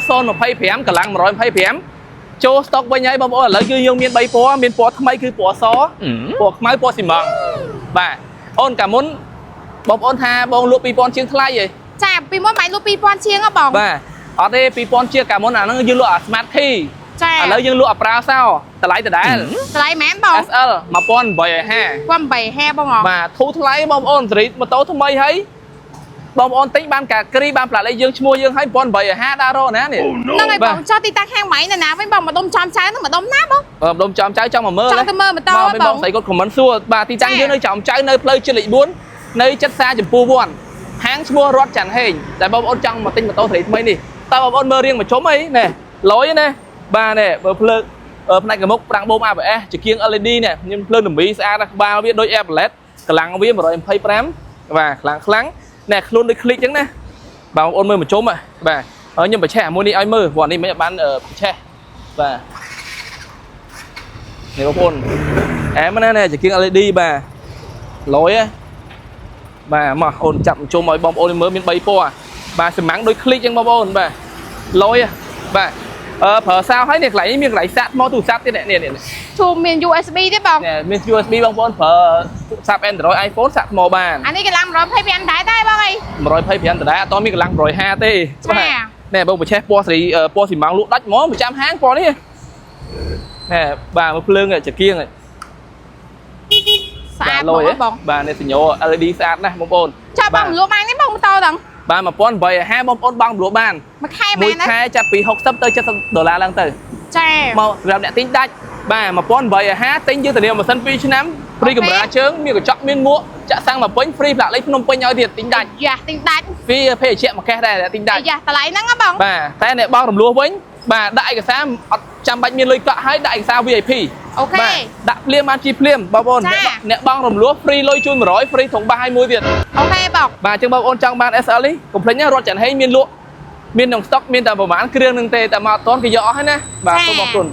SL 025កម្លាំង125ចូល stock វិញហើយបងប្អូនឥឡូវគឺយើងមាន3ពណ៌មានពណ៌ថ្មីគឺពណ៌សពណ៌ខ្មៅពណ៌ស៊ីម៉ង់បាទអូនកាលមុនបងប្អូនថាបងលក់ 2000 ជាងថ្លៃហីចាពីមុនមិនលក់ 2000 ជាងហ៎បងបាទអត់ទេ 2000 ជាងកាលមុនអាហ្នឹងយើងលក់អា Smart Key ចាឥឡូវយើងលក់អាប្រាវសោតម្លៃដដែលថ្លៃមែនបង SL 1850បងបាទធូរថ្លៃបងប្អូនសេរីម៉ូតូថ្មីហើយបងប្អូនទិញបានកាគ្រីបានផ្លាកលេខយើងឈ្មោះយើងឲ្យ1850ដល់រណានេះហ្នឹងហើយបងចុះទីតាំងខាងម៉ៃណាវិញបងម្ដុំចំចៅហ្នឹងម្ដុំណាបងម្ដុំចំចៅចង់មកមើលចង់ទៅមើលម៉ូតូបងស្រីគាត់ខមមិនសួរបាទទីតាំងយើងនៅចំចៅនៅផ្លូវជាតិលេខ4នៅចិត្តសាចំពោះវត្តហាងឈ្មោះរតច័ន្ទហេងតែបងប្អូនចង់មកទិញម៉ូតូសេរីថ្មីនេះតើបងប្អូនមើលរៀងមកជុំអីណែលយណាបាទនេះបើភ្លើងផ្នែកកមុខប្រាំងបូម ABS ជាគៀង LED នេះខ្ញុំភ្លើងដំរីស្អាតក្បាលវាដូច Airblade កម្លាំងវា125បាទខ្លាំងណែខ្លួនដូចคลิกអញ្ចឹងណាបងប្អូនមើលមកជុំបាទខ្ញុំបញ្ឆេះអាមួយនេះឲ្យមើលព្រោះនេះមិនបានបញ្ឆេះបាទនេះបងប្អូនអែមណាជាគៀង LED បាទលយបាទមកអូនចាប់ជុំឲ្យបងប្អូនមើលមាន3ពណ៌បាទសម្ងាំងដូចคลิกអញ្ចឹងបងប្អូនបាទលយបាទប្រើសាវហើយនេះកន្លែងនេះមានកន្លែងសាកថ្មទូរស័ព្ទទៀតនេះជួមាន USB ទេបងមាន USB បងប្អូនប្រើទូរស័ព្ទ Android iPhone សាកថ្មបានអានេះកម្លាំង125ដែរបងអី125ដែរអត់តមានកម្លាំង150ទេបាទនេះបងបញ្ឆេះពណ៌សេរីពណ៌ស៊ីម៉ង់លក់ដាច់ហ្មងប្រចាំហាងពណ៌នេះណែបាទមើលភ្លើងចង្គៀងស្អាតបងបាទនេះសញ្ញោ LED ស្អាតណាស់បងប្អូនចាំបងលក់បាននេះបងម៉ូតូហ្នឹងបាទ1850បងប្អូនបងលក់បានមួយខែមែនណាមួយខែចាប់ពី60ទៅ70ដុល្លារឡើងទៅចាមកសម្រាប់អ្នកទិញដាច់បាទ1850ទិញយើងធានាម៉ាស៊ីន2ឆ្នាំហ្វ្រីកាមេរ៉ាជើងមានកញ្ចក់មានមួកចាក់សាំងមកពេញហ្វ្រីផ្លាកលេខភ្នំពេញឲ្យទៀតទិញដាច់យ៉ាទិញដាច់វាភេទជ្ជៈមកកេះដែរទិញដាច់យ៉ាតម្លៃហ្នឹងហ៎បងបាទតែអ្នកបងរំលោះវិញបាទដាក់ឯកសារអត់ចាំបាច់មានលុយកក់ហើយដាក់ឯកសារ VIP អូខេដាក់ភ្លាមបានជីភ្លាមបងប្អូនអ្នកបងរំលោះហ្វ្រីលុយជូន100ហ្វ្រីធុងបាសឲ្យមួយទៀតអូខេបងបាទអញ្ចឹងបងប្អូនចង់បាន SL នេះកុំភ្លេចណារត់ច័ន្ទហេងមានលក់មានក្នុងស្តុកមានតែប្រហែលគ្រឿងនឹងទេតែមកអត់ទាន់គេយកអស់ហើយណាបាទសូមអរគុណ